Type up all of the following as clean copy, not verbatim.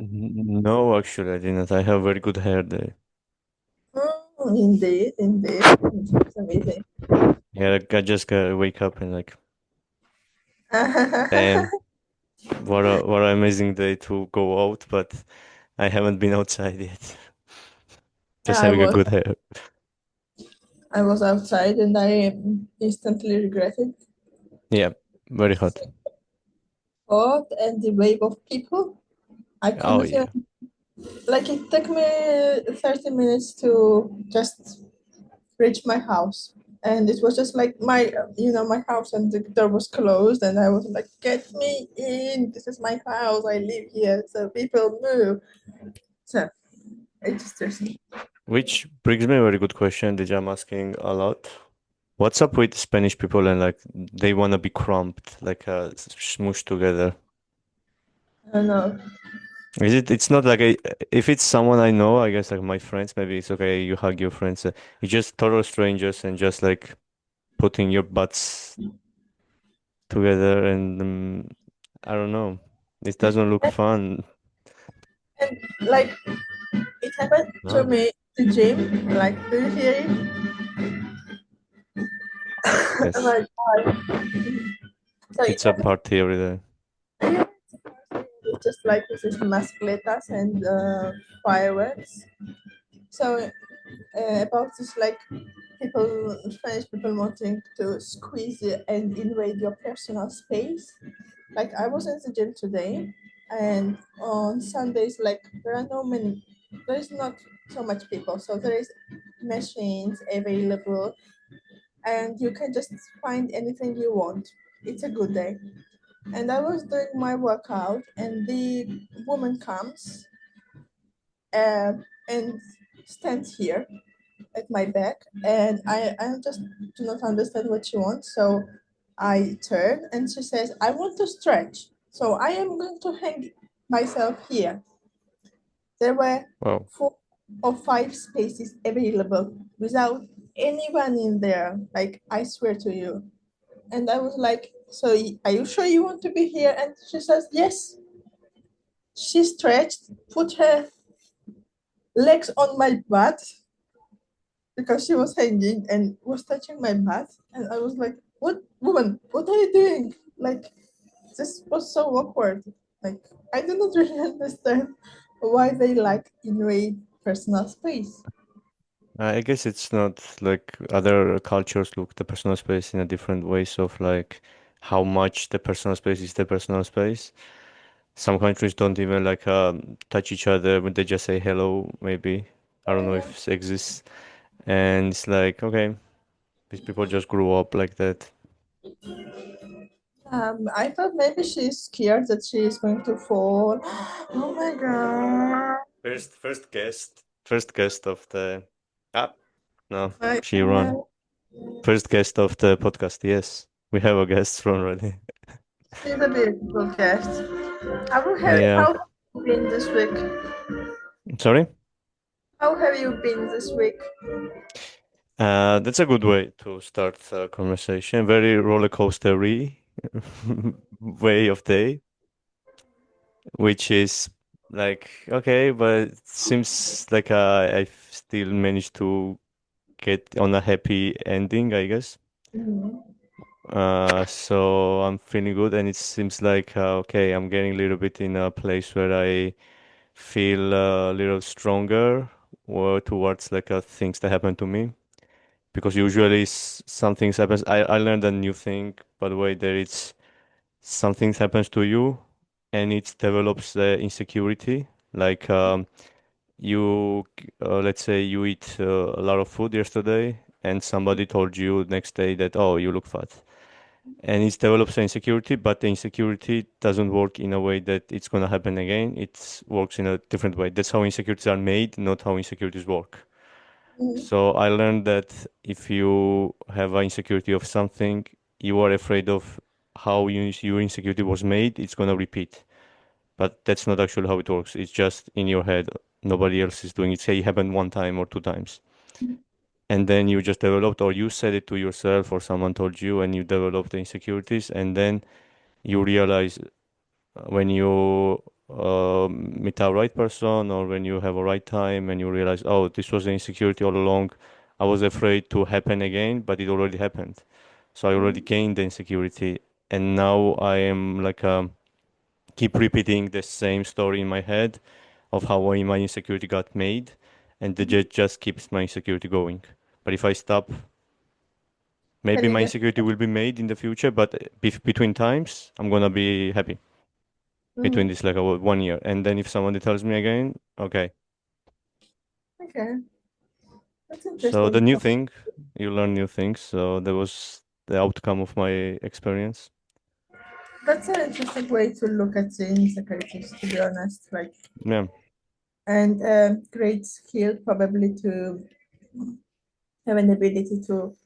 No, actually, I didn't. I have very good hair there. Oh, indeed, indeed. It's amazing. Yeah, like, I just gotta wake up and like, damn, what an amazing day to go out, but I haven't been outside yet. Just I having a was good hair. I was outside and I instantly regretted Yeah, very hot. hot and the wave of people. I Oh couldn't even, yeah. like it took me 30 minutes to just reach my house. And it was just like my house and the door was closed and I was like, get me in. This is my house. I live here. So people move. So it just stressed me. Which brings me a very good question that I'm asking a lot. What's up with Spanish people and like they wanna be cramped, like smooshed together? I don't know. Is it? It's not like if it's someone I know, I guess like my friends, maybe it's okay. You hug your friends. You just total strangers and just like putting your butts together and I don't know. It doesn't look fun. And like it happened to No. me at the gym. Like, do you hear it? Oh Yes. my God. So it It's a happened. party every day. It's just like this is mascletas and fireworks. So about this, like people, Spanish people wanting to squeeze it and invade your personal space. Like I was in the gym today, and on Sundays, like there is not so much people, so there is machines available, and you can just find anything you want. It's a good day. And I was doing my workout, and the woman comes uh, and stands here at my back, and I just do not understand what she wants. So I turn, and she says, I want to stretch. So I am going to hang myself here. There were Wow. 4 or 5 spaces available without anyone in there. Like, I swear to you. And I was like, so are you sure you want to be here? And she says, yes. She stretched, put her legs on my butt because she was hanging and was touching my butt. And I was like, what, woman, what are you doing? Like, this was so awkward. Like, I do not really understand why they like invade personal space. I guess it's not like other cultures look the personal space in a different ways of like how much the personal space is the personal space. Some countries don't even like touch each other when they just say hello, maybe. I don't know if it exists. And it's like, okay, these people just grew up like that. I thought maybe she's scared that she is going to fall. Oh my god. First guest of the ah no, My she ran. god. First guest of the podcast. Yes, we have a guest from already. She's a beautiful guest. Yeah. How have you been this week? Sorry. How have you been this week? That's a good way to start a conversation. Very roller coastery way of day, which is like okay, but it seems like I still managed to get on a happy ending, I guess. Mhm. So I'm feeling good, and it seems like okay, I'm getting a little bit in a place where I feel a little stronger towards like things that happen to me. Because usually some things happens. I learned a new thing, by the way, that it's something happens to you, and it develops insecurity. Like let's say you eat a lot of food yesterday, and somebody told you next day that oh you look fat. And it develops an insecurity, but the insecurity doesn't work in a way that it's gonna happen again. It works in a different way. That's how insecurities are made, not how insecurities work. Mhm. So I learned that if you have an insecurity of something, you are afraid of how your insecurity was made, it's gonna repeat. But that's not actually how it works. It's just in your head. Nobody else is doing it. Say it happened one time or two times. And then you just developed, or you said it to yourself, or someone told you, and you developed the insecurities. And then you realize when you meet a right person or when you have a right time and you realize, oh, this was an insecurity all along. I was afraid to happen again, but it already happened. So I already gained the insecurity, and now I am like keep repeating the same story in my head of how my insecurity got made, and the just keeps my insecurity going. But if I stop, Can maybe you my get? insecurity will be made in the future, but between times, I'm gonna be happy between Mhm. this like 1 year. And then if somebody tells me again, okay. Okay, that's So the interesting. new thing, you learn new things. So that was the outcome of my experience. That's an interesting way to look at the insecurities, to be honest. Like, Yeah. and great skill probably to have an ability to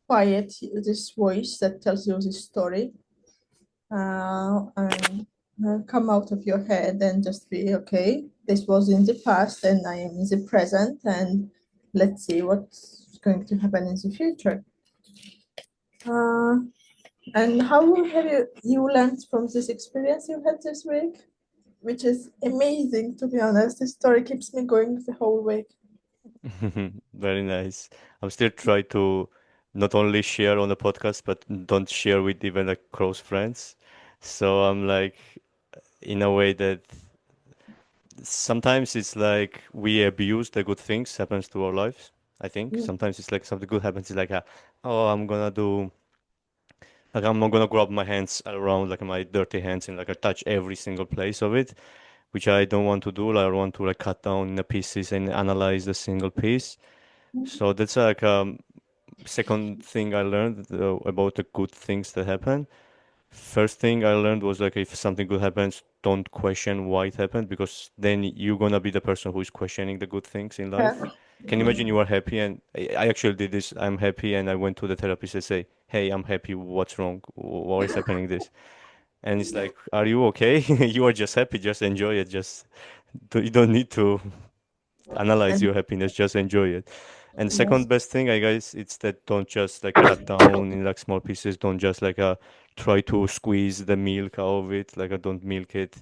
quiet this voice that tells you this story, and come out of your head and just be okay. This was in the past, and I am in the present, and let's see what's going to happen in the future. Uh, and how have you learned from this experience you had this week? Which is amazing, to be honest. The story keeps me going the whole week. Very nice. I'm still trying to not only share on the podcast, but don't share with even like close friends. So I'm like, in a way that sometimes it's like we abuse the good things happens to our lives. I think Mm, sometimes it's like something good happens. It's like, oh, I'm gonna do like I'm not gonna grab my hands around like my dirty hands and like I touch every single place of it, which I don't want to do. Like I want to like cut down in the pieces and analyze the single piece. So that's like second thing I learned about the good things that happen. First thing I learned was like if something good happens, don't question why it happened because then you're gonna be the person who is questioning the good things in life. yeah. Can you imagine you are happy and I actually did this. I'm happy and I went to the therapist and say, "Hey, I'm happy. What's wrong? Why is happening this?" And it's like, "Are you okay? You are just happy. Just enjoy it. Just you don't need to analyze And your happiness. Just enjoy it." And the yes. second best thing, I guess, it's that don't just like cut down in like small pieces. Don't just like try to squeeze the milk out of it. Like don't milk it.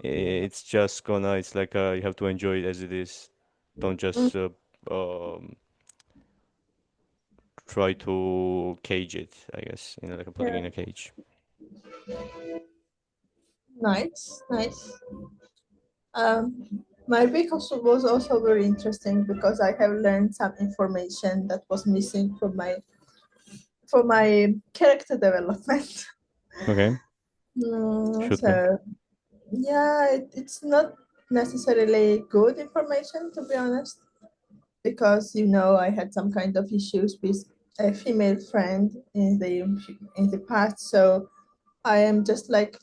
It's just gonna. It's like you have to enjoy it as it is. Don't Mm, just um, try to cage it. I guess you know, like putting yeah. in a cage. Nice, nice. My week also was also very interesting because I have learned some information that was missing from my character development. Okay, should be. So yeah, it's not necessarily good information, to be honest, because I had some kind of issues with a female friend in the past. So I am just like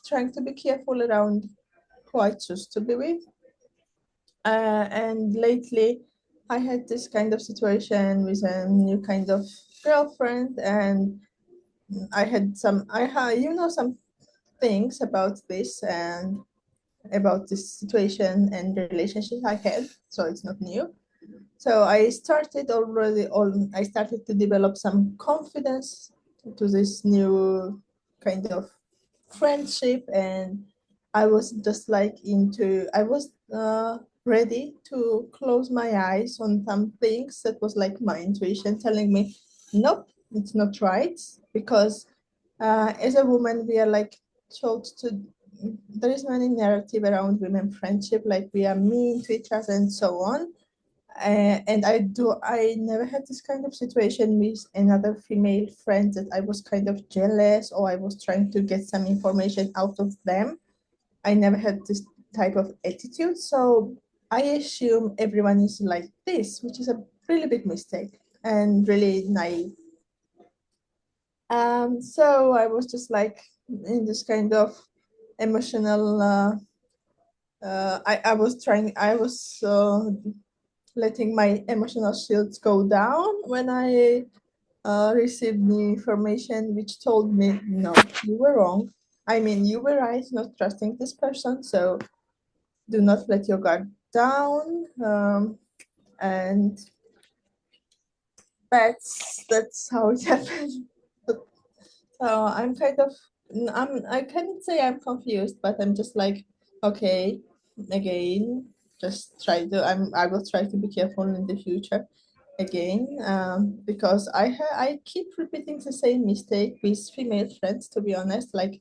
trying to be careful around who I choose to be with. And lately, I had this kind of situation with a new kind of girlfriend, and some things about this and about this situation and relationship I had. So it's not new. So I started to develop some confidence to this new kind of friendship, and I was ready to close my eyes on some things that was like my intuition telling me, nope, it's not right, because as a woman we are like told to, there is many narrative around women friendship, like we are mean to each other and so on. And I never had this kind of situation with another female friend that I was kind of jealous or I was trying to get some information out of them. I never had this type of attitude. So I assume everyone is like this, which is a really big mistake and really naive. So I was just like in this kind of emotional. I was letting my emotional shields go down when I received new information which told me, no, you were wrong. I mean, you were right not trusting this person. So do not let your guard down. And that's how it happened. So I'm kind of I cannot say I'm confused, but I'm just like, okay, again, just try to. I will try to be careful in the future again, because I keep repeating the same mistake with female friends. To be honest, like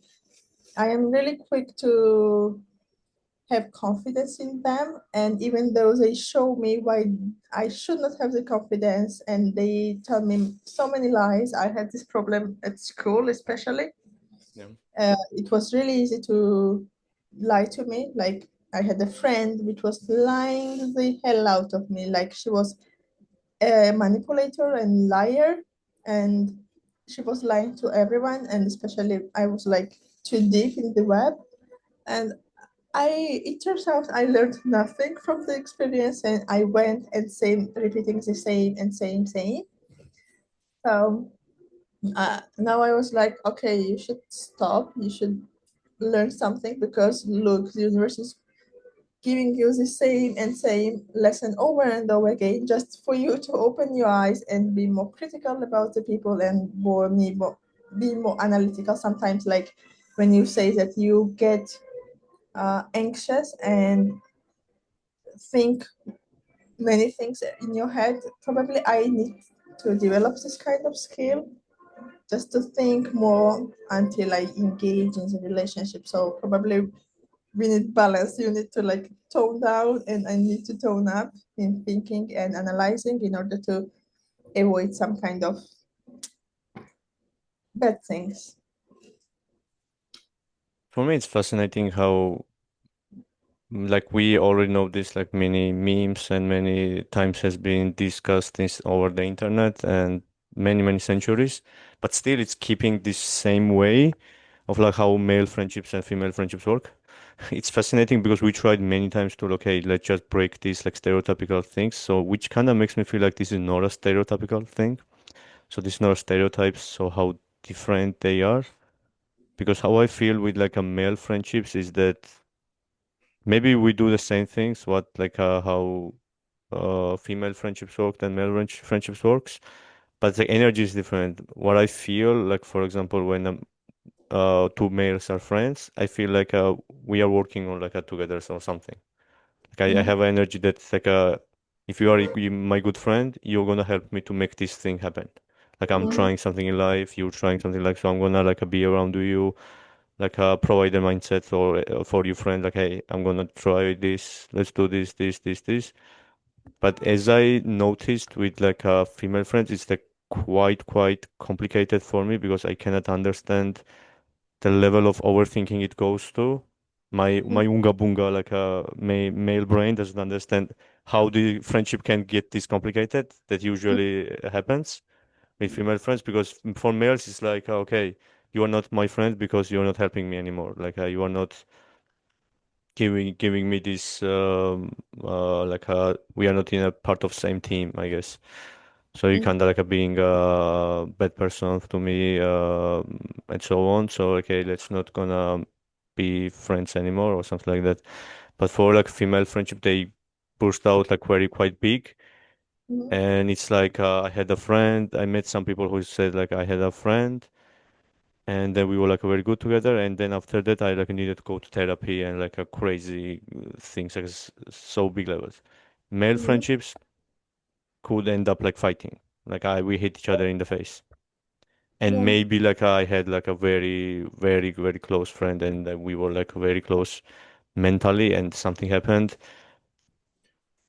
I am really quick to have confidence in them, and even though they show me why I should not have the confidence, and they tell me so many lies. I had this problem at school, especially. Yeah. It was really easy to lie to me. Like I had a friend which was lying the hell out of me. Like she was a manipulator and liar, and she was lying to everyone. And especially, I was like too deep in the web. And it turns out I learned nothing from the experience, and I went and same repeating the same and same. So now I was like, okay, you should stop. You should learn something, because look, the universe is giving you the same and same lesson over and over again, just for you to open your eyes and be more critical about the people, and be more analytical sometimes. Like when you say that you get anxious and think many things in your head, probably I need to develop this kind of skill, just to think more until I engage in the relationship. So probably we need balance. You need to like tone down, and I need to tone up in thinking and analyzing in order to avoid some kind of bad things. For me, it's fascinating how like we already know this, like many memes and many times has been discussed this over the internet and many centuries, but still it's keeping this same way of like how male friendships and female friendships work. It's fascinating because we tried many times to, okay, let's just break these like stereotypical things. So which kind of makes me feel like this is not a stereotypical thing. So this is not stereotypes, so how different they are. Because how I feel with like a male friendships is that maybe we do the same things, what like how female friendships work and male friendships works, but the energy is different. What I feel like, for example, when two males are friends, I feel like we are working on like a together or something. Like I Mm-hmm. have an energy that's like if you are my good friend, you're gonna help me to make this thing happen. Like I'm Mm-hmm. trying something in life, you're trying something, like, so I'm gonna like be around you, like provide a mindset for your friend, like, hey, I'm gonna try this, let's do this. But as I noticed with like female friends, it's like quite complicated for me because I cannot understand the level of overthinking it goes to. My unga bunga, like a male brain, doesn't understand how the friendship can get this complicated. That usually happens with female friends, because for males it's like, okay, you are not my friend because you are not helping me anymore. Like you are not giving me this like we are not in a part of same team, I guess. So you kind of like a being a bad person to me, and so on. So okay, let's not gonna be friends anymore or something like that. But for like female friendship, they burst out like very quite big. Mm-hmm. And it's like I had a friend. I met some people who said like I had a friend, and then we were like very good together. And then after that, I like needed to go to therapy and like a crazy things, like so big levels. Male Mm-hmm. friendships could end up like fighting. Like we hit each other in the face. And Yeah. maybe like I had like a very close friend, and we were like very close mentally, and something happened.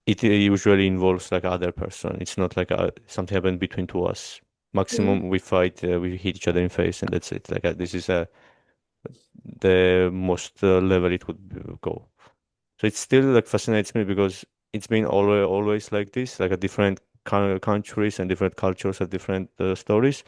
It usually involves like other person. It's not like something happened between two us. Mm-hmm. Maximum we fight, we hit each other in face, and that's it. Like this is the most level it would go. So it still like fascinates me because it's been always like this. Like a different countries and different cultures have different stories.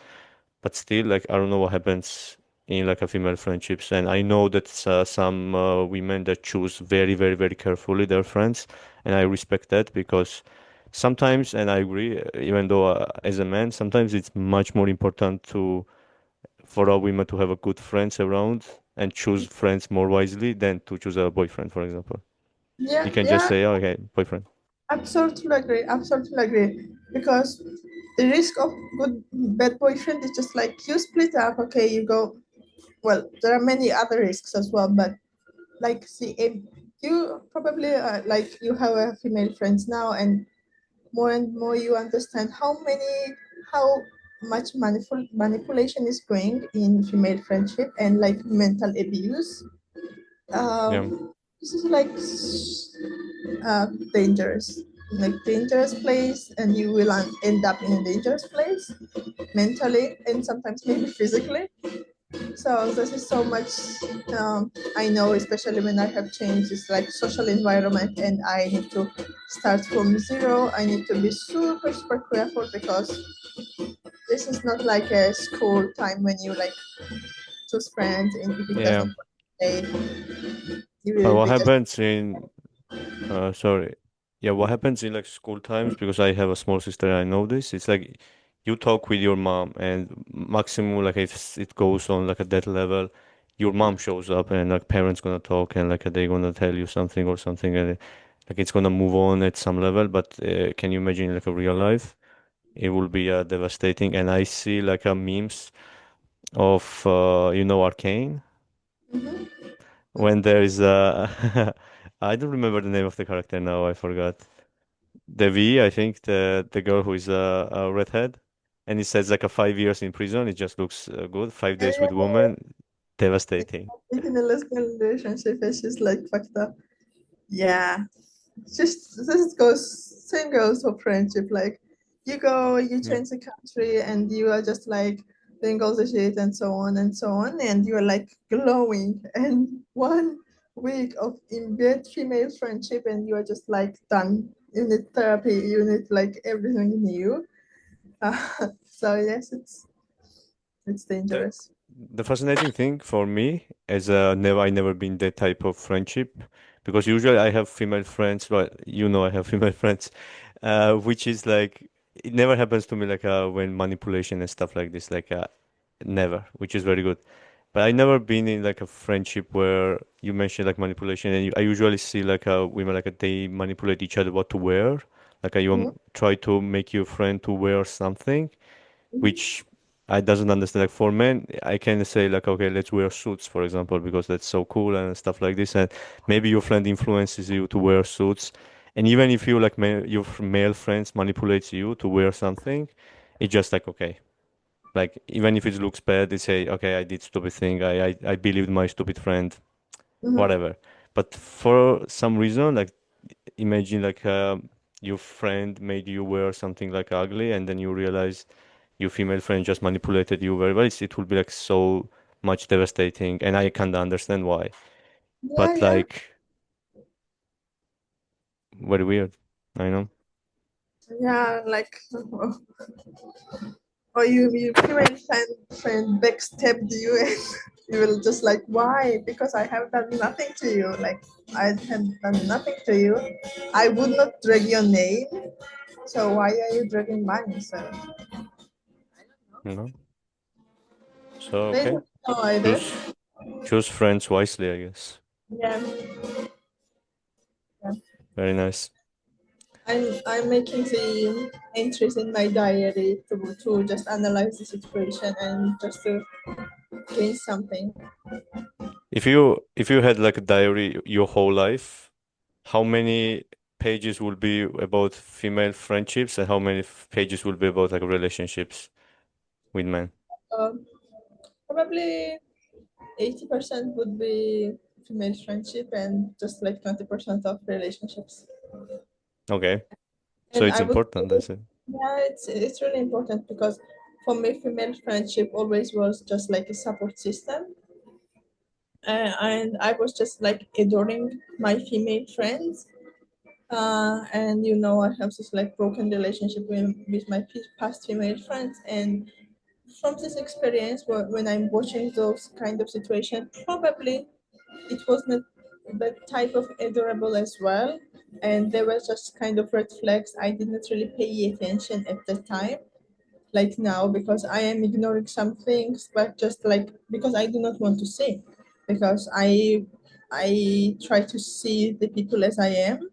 But still, like I don't know what happens in like a female friendships. And I know that some women that choose very carefully their friends, and I respect that, because sometimes, and I agree, even though as a man, sometimes it's much more important to for a woman to have a good friends around and choose friends more wisely than to choose a boyfriend, for example. Yeah, You can just yeah, say, "Oh, okay, boyfriend." absolutely agree. Absolutely agree. Because the risk of good bad boyfriend is just like you split up. Okay, you go. well, there are many other risks as well, but like, see, if you probably like you have a female friends now, and more you understand how much manipulation is going in female friendship and like mental abuse. Yeah. This is like dangerous, like dangerous place, and you will end up in a dangerous place mentally and sometimes maybe physically. So this is so much. I know, especially when I have changed this like social environment and I need to start from zero. I need to be super super careful because this is not like a school time when you like choose friends, and if it Yeah. doesn't work, they you But will what be just. happens in sorry. Yeah, what happens in like school times, because I have a small sister, I know this. It's like you talk with your mom and maximum like if it goes on like at that level, your mom shows up and like parents gonna talk and like they're gonna tell you something or something and like it's gonna move on at some level. But can you imagine like a real life? It will be devastating. And I see like a memes of Arcane, Mhm. when there is a I don't remember the name of the character now, I forgot. The V, I think the girl who is a redhead, and it says like a 5 years in prison. It just looks good. 5 days with woman, devastating. In a lesbian relationship, and she's like fucked up. Yeah, just this goes same goes for friendship. Like you go, you Yeah, change the country, and you are just like doing all the shit and so on and so on, and you are like glowing. And 1 week of in bed female friendship, and you are just like done. You need therapy. You need like everything new. So yes, it's the dangerous. the fascinating thing for me is I never been that type of friendship, because usually I have female friends, but I have female friends, which is like it never happens to me like when manipulation and stuff like this, like never, which is very good. But I never been in like a friendship where you mentioned like manipulation, and I usually see like women like they manipulate each other what to wear, like Mhm, try to make your friend to wear something, mhm. which I doesn't understand. Like for men, I can say like, okay, let's wear suits, for example, because that's so cool and stuff like this. And maybe your friend influences you to wear suits. And even if you like your male friends manipulates you to wear something, it's just like, okay, like even if it looks bad, they say, okay, I did stupid thing. I believed my stupid friend, Mhm. whatever. But for some reason, like imagine like your friend made you wear something like ugly, and then you realize your female friend just manipulated you very well. It will be like so much devastating, and I can't understand why. Yeah, But yeah, like very weird. I know. yeah. Like, or you female friend backstabbed you, and you will just like, why? Because I have done nothing to you. Like, I have done nothing to you. I would not drag your name. So why are you dragging mine? So You know. So they okay, don't know either. choose friends wisely, I guess. Yeah, yeah. Very nice. I'm making the entries in my diary to just analyze the situation and just to gain something. If you had like a diary your whole life, how many pages will be about female friendships and how many pages will be about like relationships with men? Um, Probably 80% would be female friendship and just like 20% of relationships. Okay. So And it's I would important, I say, said. yeah, it's really important because for me, female friendship always was just like a support system. And I was just like adoring my female friends. And I have this like broken relationship with my past female friends. And from this experience, when I'm watching those kind of situations, probably it was not that type of adorable as well, and there were just kind of red flags I did not really pay attention at the time, like now, because I am ignoring some things, but just like because I do not want to see, because I try to see the people as I am.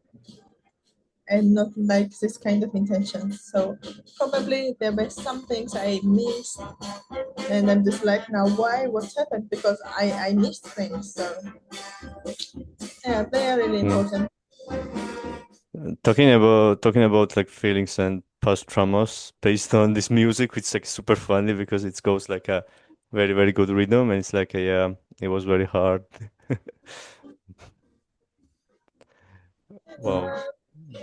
and not like this kind of intentions. So probably there were some things I missed, and I'm just like, now why? What's happened? Because I missed things. So yeah, they are really Mm. important. Talking about like feelings and past traumas based on this music, it's like super funny because it goes like a very very good rhythm, and it's like a, yeah, it was very hard. Wow.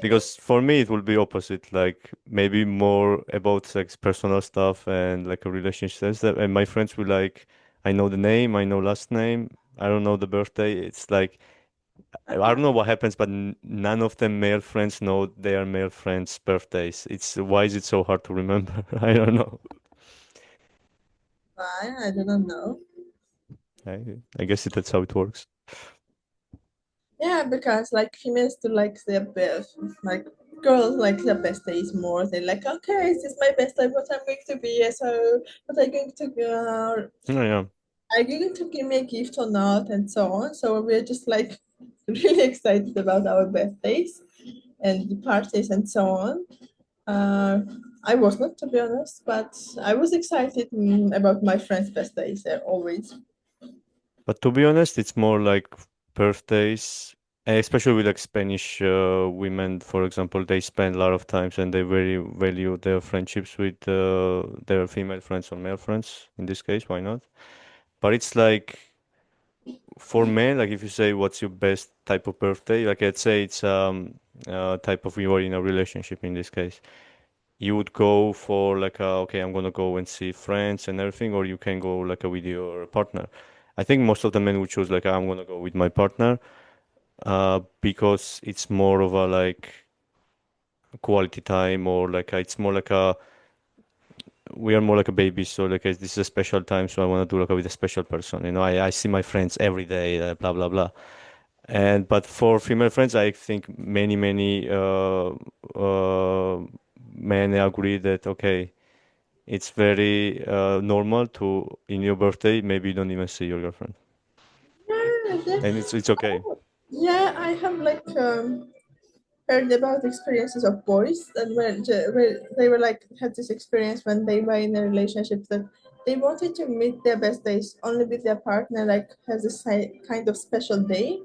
Because for me it will be opposite, like maybe more about like personal stuff and like a relationship stuff. And my friends will like, I know the name, I know last name, I don't know the birthday. It's like I don't know what happens, but none of them male friends know their male friends' birthdays. It's why is it so hard to remember? I don't know. Why? I don't know. I guess that's how it works. Yeah, because like females do like their best, like girls like their best days more. They're like, okay, this is my best day. What I'm going to be? So, what are you going to? Yeah, yeah. Are you going to give me a gift or not? And so on. So we're just like really excited about our birthdays and the parties and so on. Uh, I was not, to be honest, but I was excited about my friends' birthdays always. But to be honest, it's more like birthdays, and especially with like Spanish women, for example, they spend a lot of times and they very value their friendships with their female friends or male friends. In this case, why not? But it's like for men, like if you say what's your best type of birthday, like let's say it's type of you are in a relationship in this case, you would go for like okay, I'm gonna go and see friends and everything, or you can go like with your partner. I think most of the men would choose like I'm gonna go with my partner, because it's more of a like quality time, or like it's more like a we are more like a baby, so like this is a special time, so I want to do like with a special person. I see my friends every day, blah blah blah. And but for female friends, I think many men agree that okay, it's very normal to in your birthday maybe you don't even see your girlfriend, Yeah, yeah. and it's okay. Yeah, I have like heard about experiences of boys and where they were like had this experience when they were in a relationship that they wanted to meet their best days only with their partner, like has a kind of special day,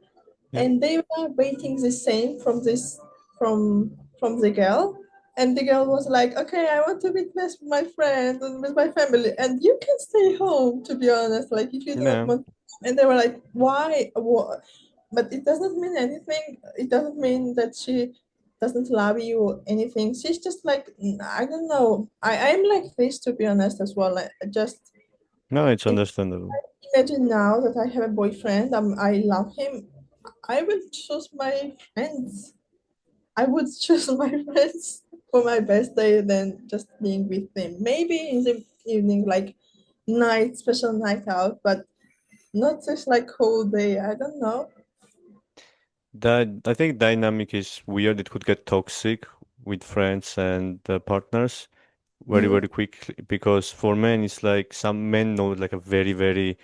Yeah. and they were waiting the same from this from the girl, and the girl was like, okay, I want to meet my friend and with my family, and you can stay home, to be honest, like if you don't Yeah. want. And they were like, why? What? But it doesn't mean anything. It doesn't mean that she doesn't love you or anything. She's just like, I don't know. I'm like this, to be honest, as well. Like, just No, it's if understandable. imagine now that I have a boyfriend, I love him, I would choose my friends. I would choose my friends for my best day than just being with them. Maybe in the evening, like night, special night out, but not just like whole day. I don't know. That I think dynamic is weird. It could get toxic with friends and partners very Mm. very quickly, because for men it's like some men know like a very very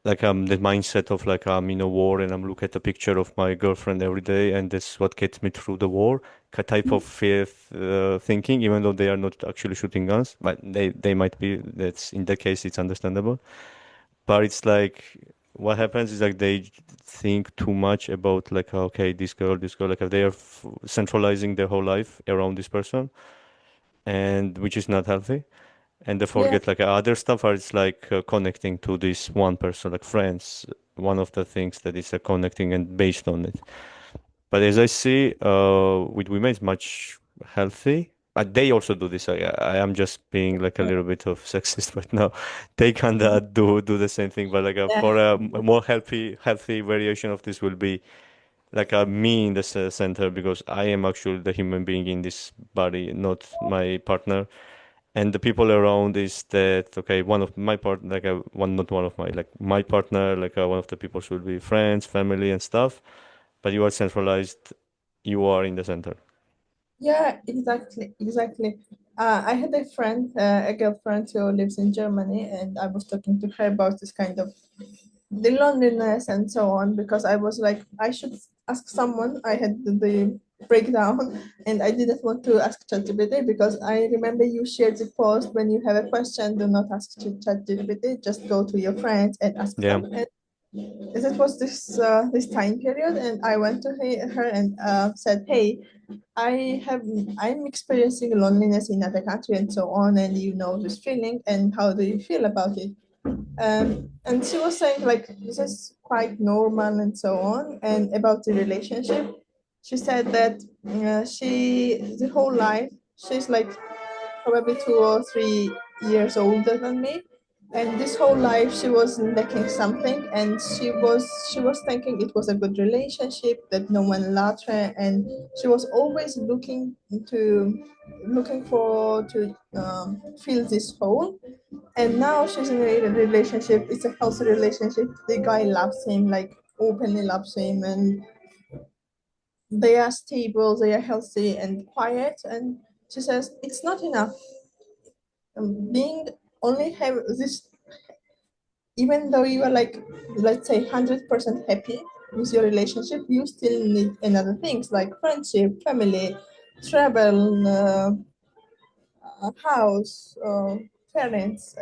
like the mindset of like I'm in a war and I'm looking at a picture of my girlfriend every day and that's what gets me through the war, type of fear thinking, even though they are not actually shooting guns, but they might be. That's in that case it's understandable. But it's like what happens is like they think too much about like okay, this girl, like they are centralizing their whole life around this person, and which is not healthy, and they Yeah, forget like other stuff, or it's like connecting to this one person like friends, one of the things that is connecting and based on it. But as I see with women it's much healthy, but they also do this. I am just being like a little bit of sexist right now. They kind of do the same thing, but like yeah, for a more healthy variation of this will be like me in the center, because I am actually the human being in this body, not my partner. And the people around is that okay, one of my part like one, not one of my, like my partner, like one of the people should be friends, family and stuff, but you are centralized, you are in the center. yeah, exactly, exactly. I had a friend, a girlfriend who lives in Germany, and I was talking to her about this kind of the loneliness and so on, because I was like, I should ask someone. I had the breakdown, and I didn't want to ask ChatGPT because I remember you shared the post when you have a question, do not ask ChatGPT, just go to your friends and ask Yeah. them. And it was this time period, and I went to her and said, "Hey, I have I'm experiencing loneliness in another country and so on, and you know this feeling, and how do you feel about it?" And she was saying like this is quite normal and so on. And about the relationship, she said that she the whole life she's like probably 2 or 3 years older than me, and this whole life she was lacking something, and she was thinking it was a good relationship, that no one loved her, and she was always looking for to fill this hole. And now she's in a relationship. It's a healthy relationship. The guy loves him, like openly loves him, and they are stable, they are healthy and quiet. And she says it's not enough. Being only have this, even though you are like, let's say, 100% happy with your relationship, you still need another things like friendship, family, travel, house, parents,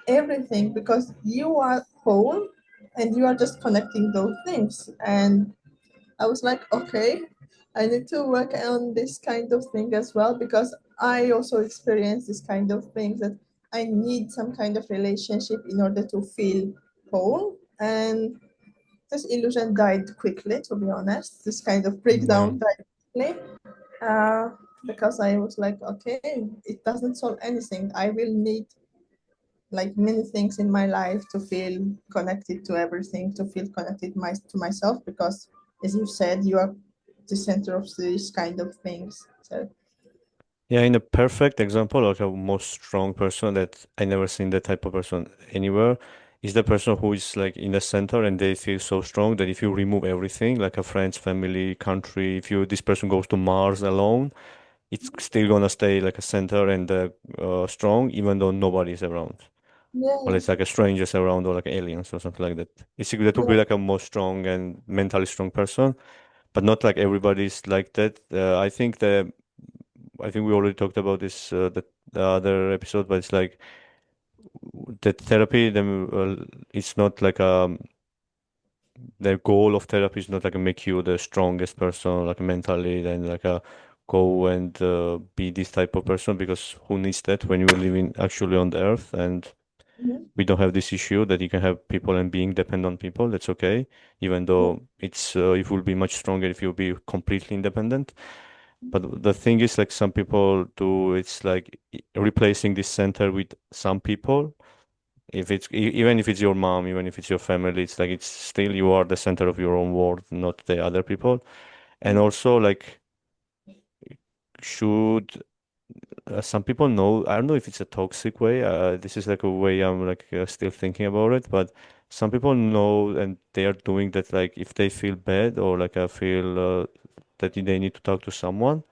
everything, because you are whole and you are just connecting those things. And I was like, okay, I need to work on this kind of thing as well, because I also experience this kind of things, that I need some kind of relationship in order to feel whole. And this illusion died quickly, to be honest. This kind of Yeah. breakdown died quickly, uh, because I was like, okay, it doesn't solve anything. I will need like many things in my life to feel connected to everything, to feel connected to myself, because as you said, you are the center of these kind of things. So Yeah, in a perfect example, like a most strong person that I never seen that type of person anywhere is the person who is like in the center and they feel so strong that if you remove everything, like a friends, family, country, if you this person goes to Mars alone, it's still gonna stay like a center and strong even though nobody is around. Or yeah, it's like a strangers around or like aliens or something like that. It's that would yeah, be like a more strong and mentally strong person, but not like everybody's like that. I think we already talked about this the other episode, but it's like that therapy. It's not like the goal of therapy is not like make you the strongest person like mentally, then like go and be this type of person because who needs that when you're living actually on the earth and mhm, we don't have this issue that you can have people and being dependent on people. That's okay, even yeah, though it will be much stronger if you be completely independent. But the thing is, like some people do, it's like replacing this center with some people. If even if it's your mom, even if it's your family, it's like it's still you are the center of your own world, not the other people. And also, like, should some people know, I don't know if it's a toxic way. This is like a way I'm like still thinking about it, but some people know and they are doing that like if they feel bad or like I feel that they need to talk to someone,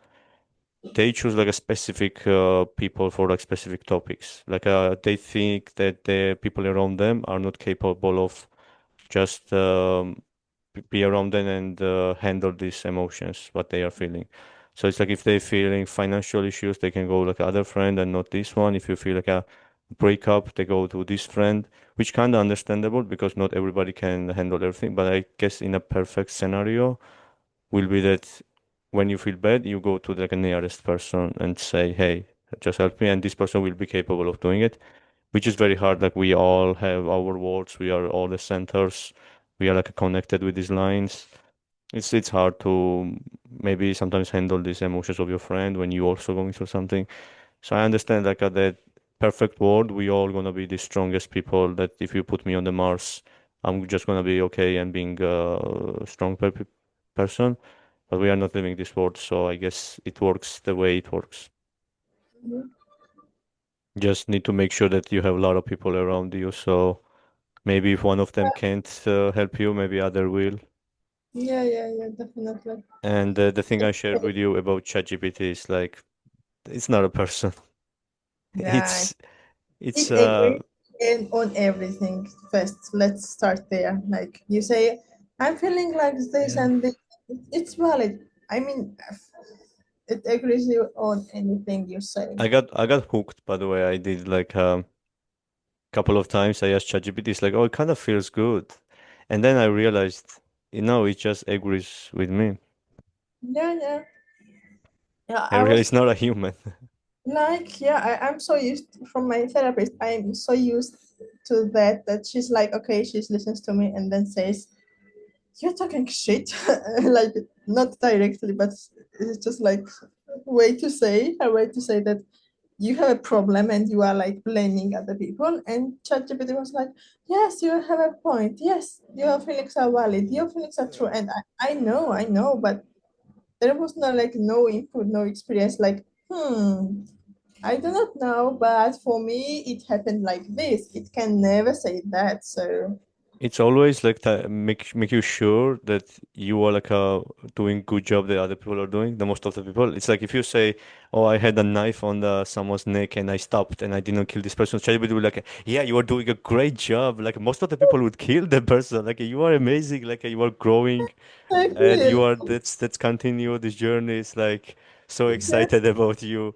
they choose like a specific people for like specific topics. Like they think that the people around them are not capable of just be around them and handle these emotions, what they are feeling. So it's like if they're feeling financial issues, they can go like other friend and not this one. If you feel like a breakup, they go to this friend, which kind of understandable because not everybody can handle everything. But I guess in a perfect scenario will be that when you feel bad, you go to like a nearest person and say, "Hey, just help me," and this person will be capable of doing it, which is very hard. Like we all have our worlds, we are all the centers, we are like connected with these lines. It's hard to maybe sometimes handle these emotions of your friend when you also going through something. So I understand like at that perfect world, we all gonna be the strongest people. That if you put me on the Mars, I'm just gonna be okay and being a strong person. But we are not living this world, so I guess it works the way it works. mhm. Just need to make sure that you have a lot of people around you. So maybe if one of them can't help you, maybe other will. Yeah, yeah, yeah, definitely. And the thing I shared with you about ChatGPT is like it's not a person. Yeah, It's it's it agrees and on everything. First, let's start there. Like you say, I'm feeling like this, yeah. and this. It's valid. I mean, it agrees you on anything you say. I got hooked, by the way. I did like couple of times. I asked ChatGPT, it's like, oh, it kind of feels good. And then I realized, it just agrees with me. Yeah, yeah. Yeah, I I realize was it's not a human. like, yeah, I'm so used from my therapist. I'm so used to that she's like, okay, she listens to me and then says, "You're talking shit," like not directly, but it's just like a way to say that you have a problem and you are like blaming other people. And ChatGPT was like, yes, you have a point. Yes, your feelings are valid. Your feelings are true. And I know, but there was no input, no experience. Like, I do not know, but for me, it happened like this. It can never say that. So, It's always like make you sure that you are like doing good job that other people are doing. The most of the people, it's like if you say, "Oh, I had a knife on someone's neck and I stopped and I didn't kill this person," ChatGPT will be like, "Yeah, you are doing a great job." Like most of the people would kill the person. Like you are amazing. Like you are growing and exactly. you are that's continue this journey. It's like so Yes, excited about you.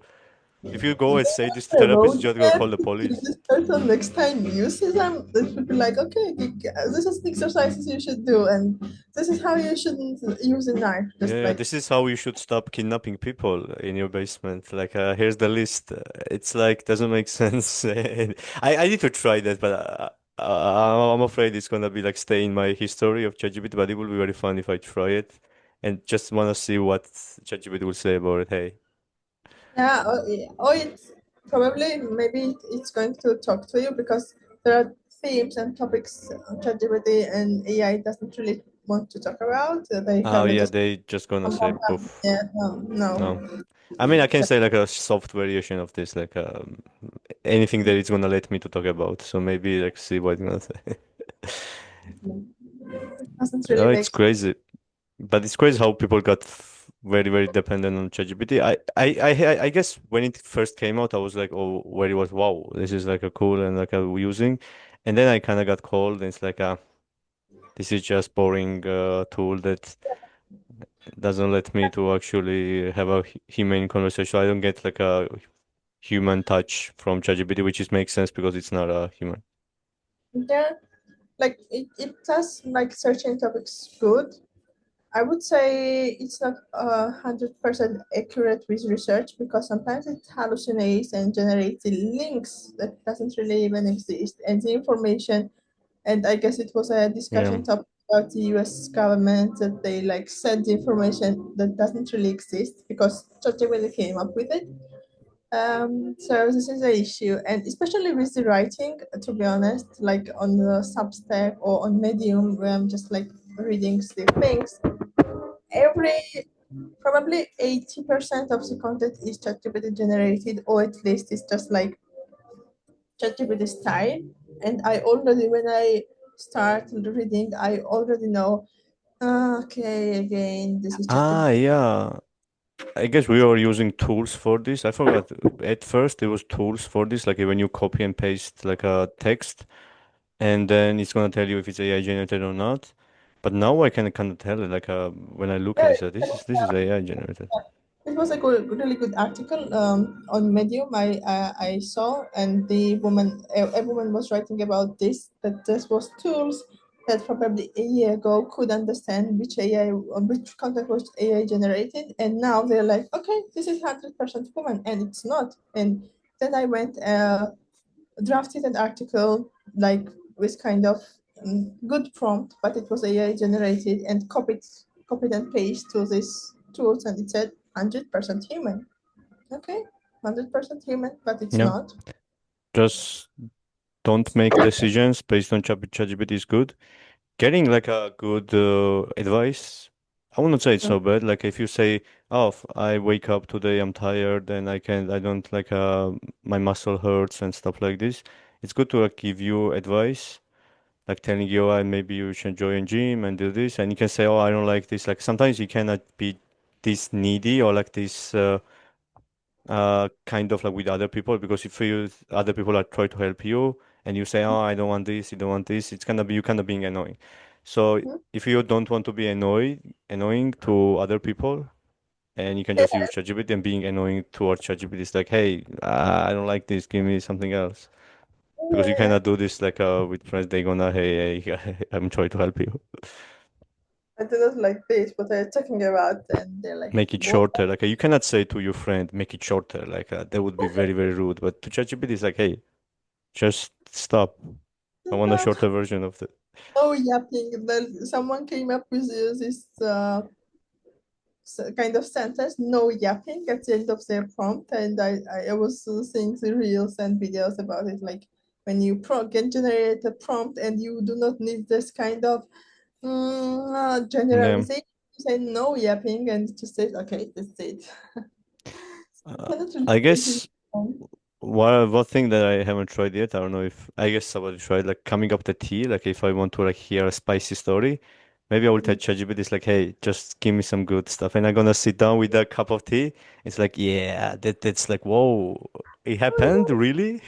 If you go and say this to I therapist, wrote you're just gonna that call the to kill police. this person next time you see them. They should be like, okay, this is the exercises you should do, and this is how you shouldn't use a knife. Just Yeah, like, this is how you should stop kidnapping people in your basement. Like, here's the list. It's like doesn't make sense. I need to try that, but I'm afraid it's gonna be like stay in my history of ChatGPT. But it will be very fun if I try it, and just wanna see what ChatGPT will say about it. Hey, yeah, or it's probably maybe it's going to talk to you because there are themes and topics ChatGPT and AI doesn't really want to talk about. They oh have yeah, just they just gonna say poof. yeah, no, No, no. I mean I can say like a soft variation of this, like anything that it's gonna let me to talk about. So maybe like see what it's gonna say. Doesn't Oh, really it's make crazy. But it's crazy how people got very, very dependent on ChatGPT. I guess when it first came out, I was like, oh, where it was, wow, this is like a cool and like a using. And then I kind of got cold, and it's like, this is just boring tool that doesn't let me to actually have a human conversation. I don't get like a human touch from ChatGPT, which is makes sense because it's not a human. yeah, like it does like certain topics good. I would say it's not 100% accurate with research because sometimes it hallucinates and generates links that doesn't really even exist, and the information. And I guess it was a Yeah. discussion topic about the U.S. government that they like send the information that doesn't really exist because ChatGPT came up with it. So this is the issue, and especially with the writing, to be honest, like on the Substack or on Medium, where I'm just like reading the things, every probably 80% of the content is ChatGPT generated, or at least it's just like ChatGPT style. And I already, when I start reading, I already know, okay, again, this is Ah, ChatGPT. yeah. I guess we are using tools for this. I forgot. At first, it was tools for this, like when you copy and paste like a text, and then it's gonna tell you if it's AI generated or not. But now I can kind of tell it, like when I look at Yeah, it, this is AI generated. it was a really good article on Medium I saw, and the woman, a woman was writing about this, that this was tools that probably a year ago could understand which AI, which content was AI generated, and now they're like, okay, this is 100% human, and it's not. And then I went drafted an article like with kind of good prompt, but it was AI generated, and copied and paste to this tools, and it said 100% human. Okay, 100% human, but it's Yeah, not. just don't make decisions based on ChatGPT is good. Getting like a good advice, I wouldn't say it's so bad. Like if you say, "Oh, I wake up today, I'm tired, and I don't like my muscle hurts and stuff like this." It's good to like give you advice, like telling you, maybe you should join gym and do this, and you can say, "Oh, I don't like this." Like sometimes you cannot be this needy or like this kind of like with other people because if you other people are trying to help you and you say, "Oh, I don't want this, you don't want this," it's gonna be you kind of being annoying. So Mhm. if you don't want to be annoying to other people, and you can Yeah, just use ChatGPT and being annoying towards ChatGPT. It's like, hey, I don't like this. Give me something else. Because you yeah, yeah. cannot do this like with friends. They gonna, hey, I'm trying to help you. I do not like this, but I'm talking about, and they're like, Make it what? shorter. Like you cannot say to your friend, make it shorter. Like that would be very, very rude. But to ChatGPT, it's like, hey, just stop. I want a No, shorter version of the. no yapping. Then someone came up with this kind of sentence, no yapping at the end of their prompt, and I was seeing the reels and videos about it, like when you can generate a prompt and you do not need this kind of Yeah. generalization. You say no yapping and it just says, okay, that's it. You Uh, cannot really I say to guess one thing that I haven't tried yet, I don't know if I guess somebody tried like coming up the tea. Like if I want to like hear a spicy story, maybe I will tell ChatGPT. It's like, hey, just give me some good stuff, and I'm gonna sit down with a cup of tea. It's like, yeah, that's like, whoa, it happened, really?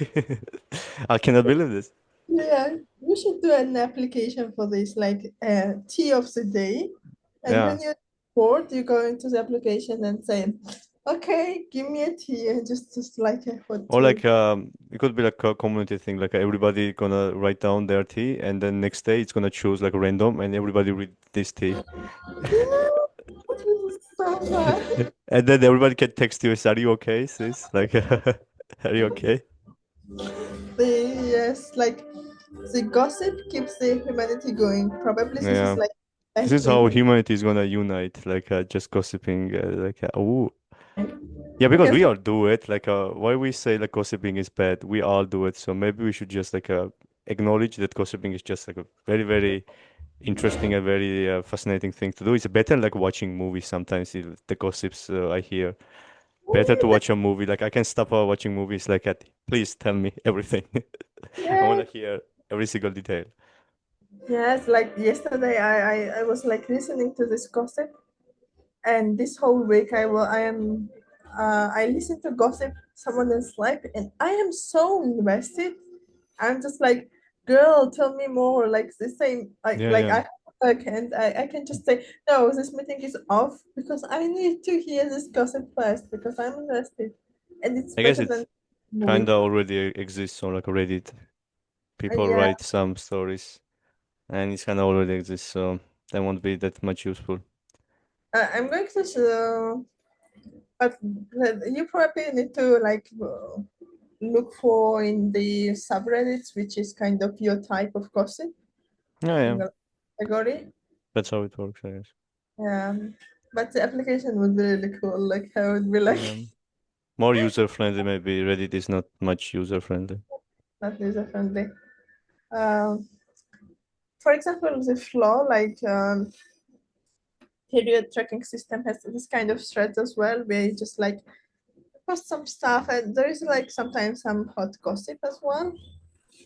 I cannot believe this. yeah, we should do an application for this, like tea of the day. And Yeah. when you're bored, you go into the application and say, okay, give me a tea and just like a hot Or tea. like it could be like a community thing, like everybody gonna write down their tea, and then next day it's gonna choose like random, and everybody read this tea. Yeah, that was so fun. And then everybody can text you, are you okay, sis? Like, are you okay? Yes, like the gossip keeps the humanity going. Probably this is Yeah. like This best is how thing. humanity is gonna unite, like just gossiping, oh. Yeah, because Because we all do it. Like, why we say like gossiping is bad? We all do it. So maybe we should just like acknowledge that gossiping is just like a very, very interesting and very fascinating thing to do. It's better like watching movies sometimes. The gossips I hear. Better to watch a movie. Like I can stop watching movies. Like, please tell me everything. I want yeah, to hear every single detail. yes, like yesterday I was like listening to this gossip, and this whole week I listen to gossip someone else's life, and I am so invested. I'm just like, girl, tell me more. Like the same, Yeah, like yeah. I can just say no, this meeting is off because I need to hear this gossip first because I'm invested, and it's I guess better it than kind movie. of already exists on like Reddit. People Yeah, write some stories, and it kind of already exists, so they won't be that much useful. I'm going to but you probably need to like look for in the subreddits, which is kind of your type of gossip Yeah, yeah. category. That's how it works, I guess. But the application would be really cool. Like how it would be like Yeah. More user friendly, maybe. Reddit is not much user friendly. not user friendly. Um, for example, the flaw like period tracking system has this kind of threads as well, where you just like post some stuff, and there is like sometimes some hot gossip as well.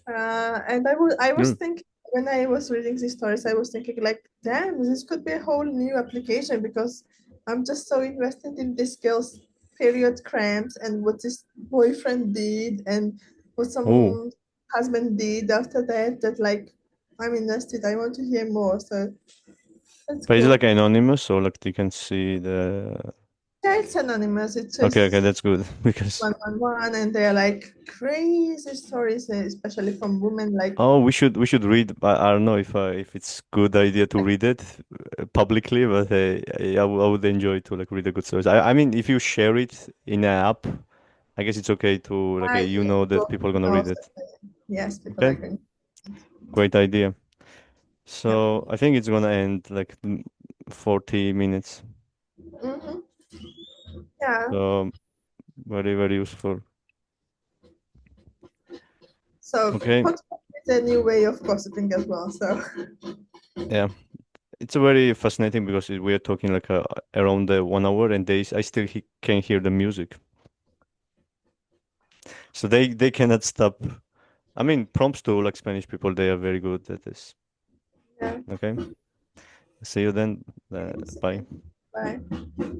I was Mm. thinking when I was reading these stories, I was thinking like, damn, this could be a whole new application because I'm just so invested in this girl's period cramps and what this boyfriend did and what Oh, some husband did after that. That like, I'm invested. I want to hear more. So that's but is it cool. like anonymous or like you can see the? Yeah, it's anonymous. It's Okay, okay, just that's good because 111, and they're like crazy stories, especially from women. Like, oh, we should read. I don't know if it's good idea to read it publicly, but I would enjoy to like read a good stories. I mean, if you share it in an app, I guess it's okay to like you yeah, know that people people are gonna know. read it. Yes, people are Okay, going. great idea. Yep. So I think it's gonna end like 40 minutes. Hmm. Yeah. So very, very useful. So Okay. podcast is a new way of gossiping as well. So Yeah. It's a very fascinating because we are talking like around the 1 hour and I still can hear the music. So they cannot stop. I mean, prompts to like Spanish people, they are very good at this. yeah. Okay. See you then. Okay, see Bye. you. Bye.